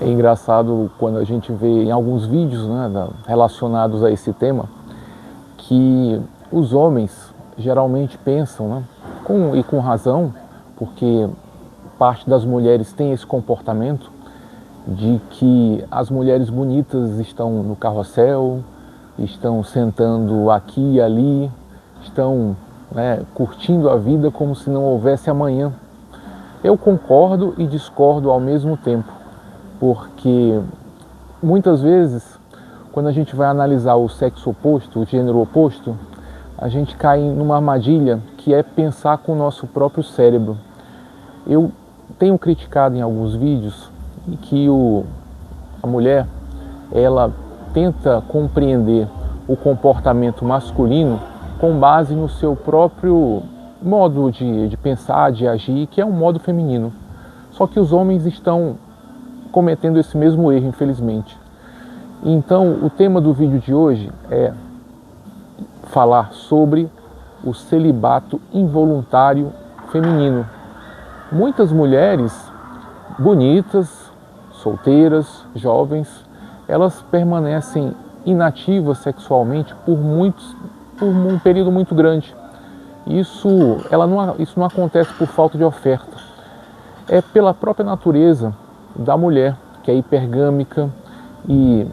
É engraçado quando a gente vê em alguns vídeos, né, relacionados a esse tema, que os homens geralmente pensam, né, e com razão, porque parte das mulheres tem esse comportamento de que as mulheres bonitas estão no carrossel, estão sentando aqui e ali, estão, né, curtindo a vida como se não houvesse amanhã. Eu concordo e discordo ao mesmo tempo, porque muitas vezes, quando a gente vai analisar o sexo oposto, o gênero oposto, a gente cai numa armadilha que é pensar com o nosso próprio cérebro. Eu tenho criticado em alguns vídeos que a mulher, ela tenta compreender o comportamento masculino com base no seu próprio modo de pensar, de agir, que é um modo feminino. Só que os homens estão cometendo esse mesmo erro, infelizmente. Então, o tema do vídeo de hoje é falar sobre o celibato involuntário feminino. Muitas mulheres bonitas, solteiras, jovens, elas permanecem inativas sexualmente por um período muito grande. Isso não acontece por falta de oferta. É pela própria natureza da mulher, que é hipergâmica e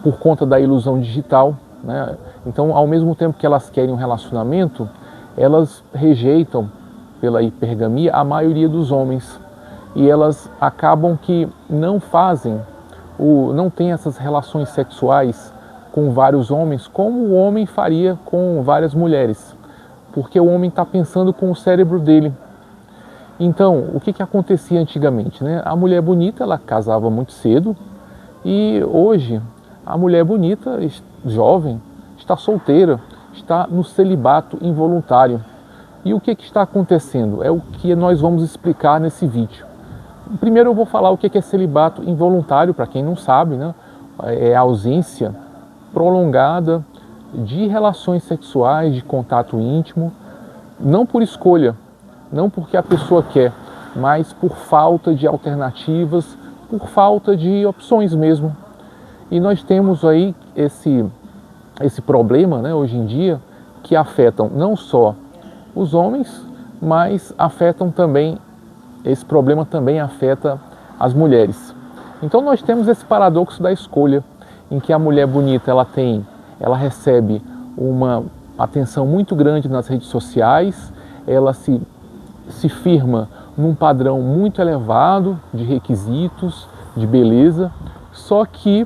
por conta da ilusão digital, né? Então, ao mesmo tempo que elas querem um relacionamento, elas rejeitam, pela hipergamia, a maioria dos homens. E elas acabam que não têm essas relações sexuais com vários homens como o homem faria com várias mulheres. Porque o homem está pensando com o cérebro dele. Então, o que acontecia antigamente, né? A mulher bonita, ela casava muito cedo e hoje a mulher bonita, jovem, está solteira, está no celibato involuntário. E o que está acontecendo? É o que nós vamos explicar nesse vídeo. Primeiro eu vou falar o que é celibato involuntário, para quem não sabe, né? É a ausência prolongada de relações sexuais, de contato íntimo, não por escolha, não porque a pessoa quer, mas por falta de alternativas, por falta de opções mesmo. E nós temos aí esse problema, né, hoje em dia, que afetam não só os homens, mas esse problema também afeta as mulheres. Então nós temos esse paradoxo da escolha, em que a mulher bonita ela recebe uma atenção muito grande nas redes sociais, ela se firma num padrão muito elevado de requisitos, de beleza, só que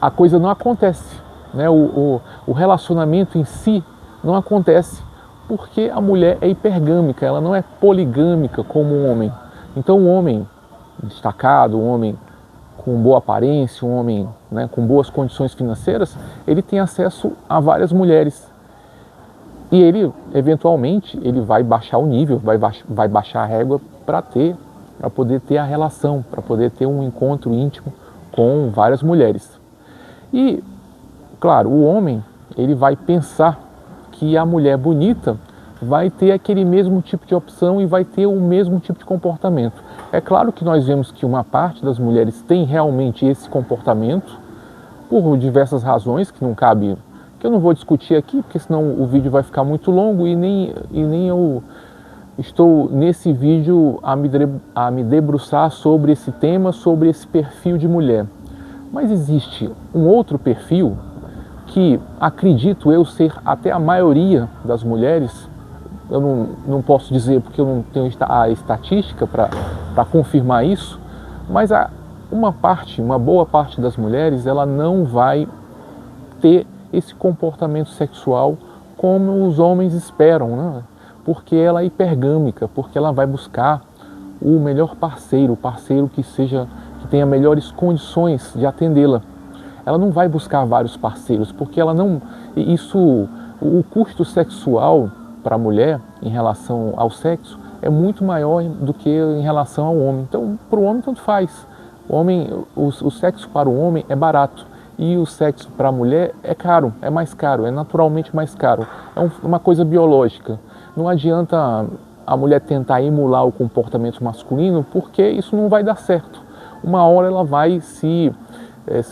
a coisa não acontece, né? O relacionamento em si não acontece, porque a mulher é hipergâmica, ela não é poligâmica como um homem. Então um homem destacado, um homem com boa aparência, um homem, né, com boas condições financeiras, ele tem acesso a várias mulheres. E ele, eventualmente, ele vai baixar o nível, vai baixar a régua para poder ter a relação, para poder ter um encontro íntimo com várias mulheres. E, claro, o homem, ele vai pensar que a mulher bonita vai ter aquele mesmo tipo de opção e vai ter o mesmo tipo de comportamento. É claro que nós vemos que uma parte das mulheres tem realmente esse comportamento, por diversas razões que não cabe, que eu não vou discutir aqui, porque senão o vídeo vai ficar muito longo e nem eu estou nesse vídeo a me debruçar sobre esse tema, sobre esse perfil de mulher. Mas existe um outro perfil que acredito eu ser até a maioria das mulheres. Eu não posso dizer porque eu não tenho a estatística para confirmar isso, mas uma boa parte das mulheres, ela não vai ter esse comportamento sexual como os homens esperam, né? Porque ela é hipergâmica, porque ela vai buscar o melhor parceiro, o parceiro que tenha melhores condições de atendê-la. Ela não vai buscar vários parceiros, porque o custo sexual para a mulher em relação ao sexo é muito maior do que em relação ao homem. Então, para o homem tanto faz. O sexo para o homem é barato e o sexo para a mulher é caro, é mais caro, é naturalmente mais caro. É uma coisa biológica. Não adianta a mulher tentar emular o comportamento masculino, porque isso não vai dar certo. Uma hora ela vai se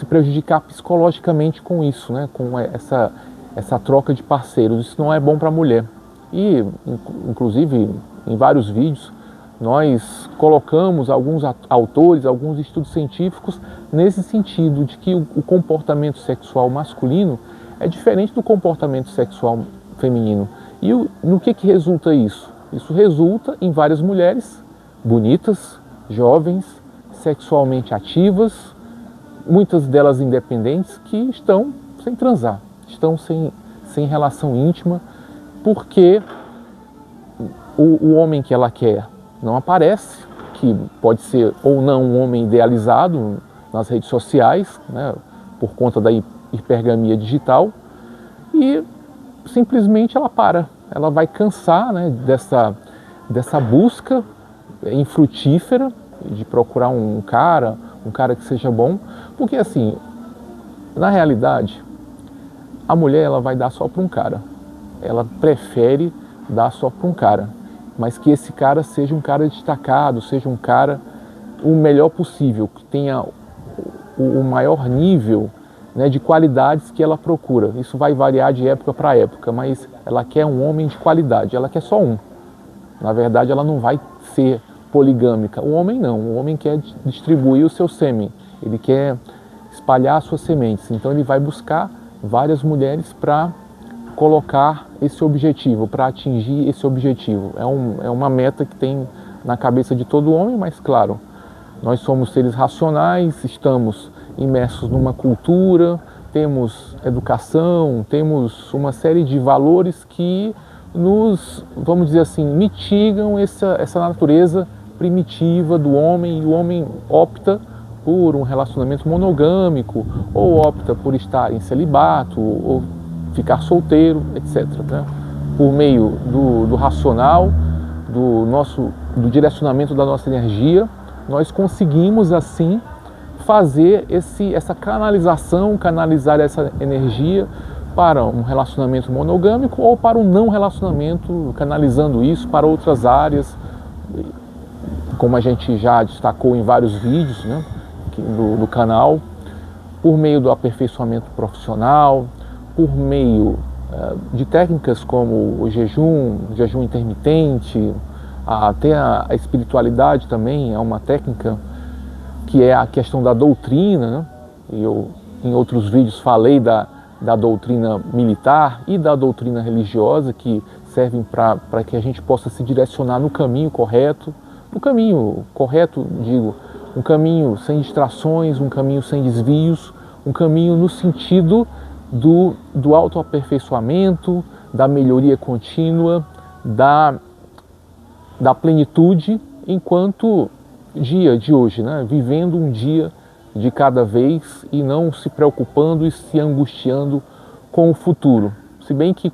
prejudicar psicologicamente com isso, né? Com essa troca de parceiros. Isso não é bom para a mulher. E, inclusive, em vários vídeos, nós colocamos alguns autores, alguns estudos científicos nesse sentido de que o comportamento sexual masculino é diferente do comportamento sexual feminino. E no que resulta isso? Isso resulta em várias mulheres bonitas, jovens, sexualmente ativas, muitas delas independentes, que estão sem transar, estão sem relação íntima, porque o homem que ela quer não aparece, que pode ser ou não um homem idealizado nas redes sociais, né, por conta da hipergamia digital, e simplesmente ela vai cansar, né, dessa busca infrutífera de procurar um cara que seja bom, porque assim, na realidade, a mulher ela vai dar só para um cara, ela prefere dar só para um cara, mas que esse cara seja um cara destacado, seja um cara o melhor possível, que tenha o maior nível, né, de qualidades que ela procura. Isso vai variar de época para época, mas ela quer um homem de qualidade, ela quer só um. Na verdade, ela não vai ser poligâmica. O homem não, o homem quer distribuir o seu sêmen, ele quer espalhar as suas sementes, então ele vai buscar várias mulheres para colocar esse objetivo, para atingir esse objetivo. É uma meta que tem na cabeça de todo homem, mas claro, nós somos seres racionais, estamos imersos numa cultura, temos educação, temos uma série de valores que nos, vamos dizer assim, mitigam essa natureza primitiva do homem, e o homem opta por um relacionamento monogâmico, ou opta por estar em celibato, ou ficar solteiro, etc. Né? Por meio do racional, do direcionamento da nossa energia, nós conseguimos assim fazer essa canalizar essa energia para um relacionamento monogâmico ou para um não relacionamento, canalizando isso para outras áreas, como a gente já destacou em vários vídeos, né, do canal, por meio do aperfeiçoamento profissional, por meio de técnicas como o jejum intermitente, até a espiritualidade também é uma técnica, que é a questão da doutrina, né? Eu em outros vídeos falei da doutrina militar e da doutrina religiosa, que servem para que a gente possa se direcionar no caminho correto, digo, um caminho sem distrações, um caminho sem desvios, um caminho no sentido do autoaperfeiçoamento, da melhoria contínua, da plenitude, enquanto dia de hoje, né? Vivendo um dia de cada vez e não se preocupando e se angustiando com o futuro. Se bem que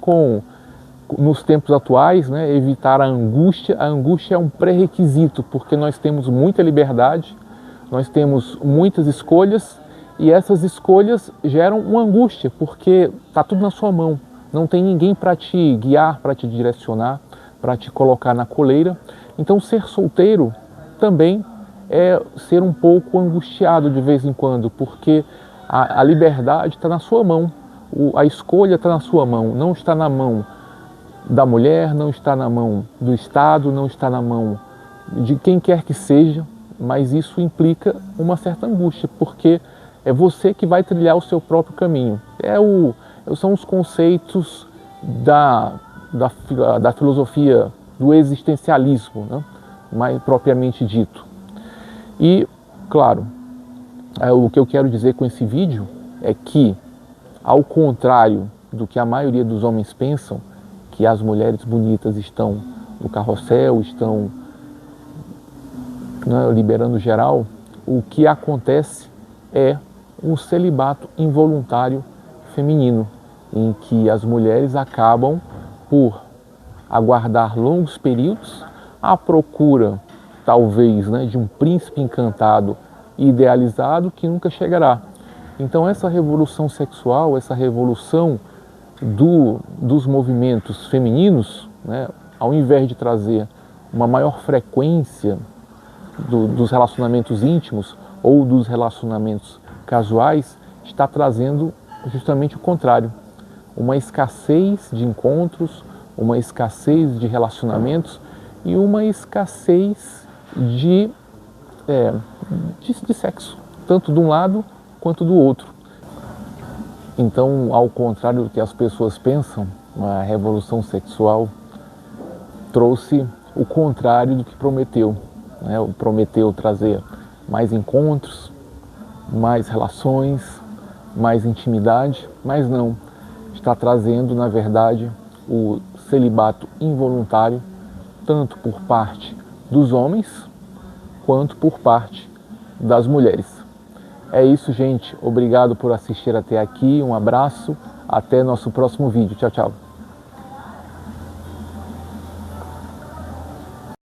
nos tempos atuais, né, evitar a angústia é um pré-requisito, porque nós temos muita liberdade, nós temos muitas escolhas, e essas escolhas geram uma angústia, porque está tudo na sua mão, não tem ninguém para te guiar, para te direcionar, para te colocar na coleira. Então ser solteiro também é ser um pouco angustiado de vez em quando, porque a liberdade está na sua mão, a escolha está na sua mão, não está na mão da mulher, não está na mão do Estado, não está na mão de quem quer que seja, mas isso implica uma certa angústia, porque é você que vai trilhar o seu próprio caminho. São os conceitos da filosofia do existencialismo, né? Mais propriamente dito. E, claro, o que eu quero dizer com esse vídeo é que, ao contrário do que a maioria dos homens pensam, que as mulheres bonitas estão no carrossel, estão, né, liberando geral, o que acontece é um celibato involuntário feminino, em que as mulheres acabam por aguardar longos períodos à procura, talvez, né, de um príncipe encantado e idealizado que nunca chegará. Então essa revolução sexual, essa revolução dos movimentos femininos, né, ao invés de trazer uma maior frequência dos relacionamentos íntimos ou dos relacionamentos casuais está trazendo justamente o contrário. Uma escassez de encontros, uma escassez de relacionamentos e uma escassez de sexo, tanto de um lado quanto do outro. Então, ao contrário do que as pessoas pensam, a revolução sexual trouxe o contrário do que prometeu. Prometeu trazer mais encontros, mais relações, mais intimidade, mas não. Está trazendo, na verdade, o celibato involuntário, tanto por parte dos homens, quanto por parte das mulheres. É isso, gente. Obrigado por assistir até aqui. Um abraço. Até nosso próximo vídeo. Tchau, tchau.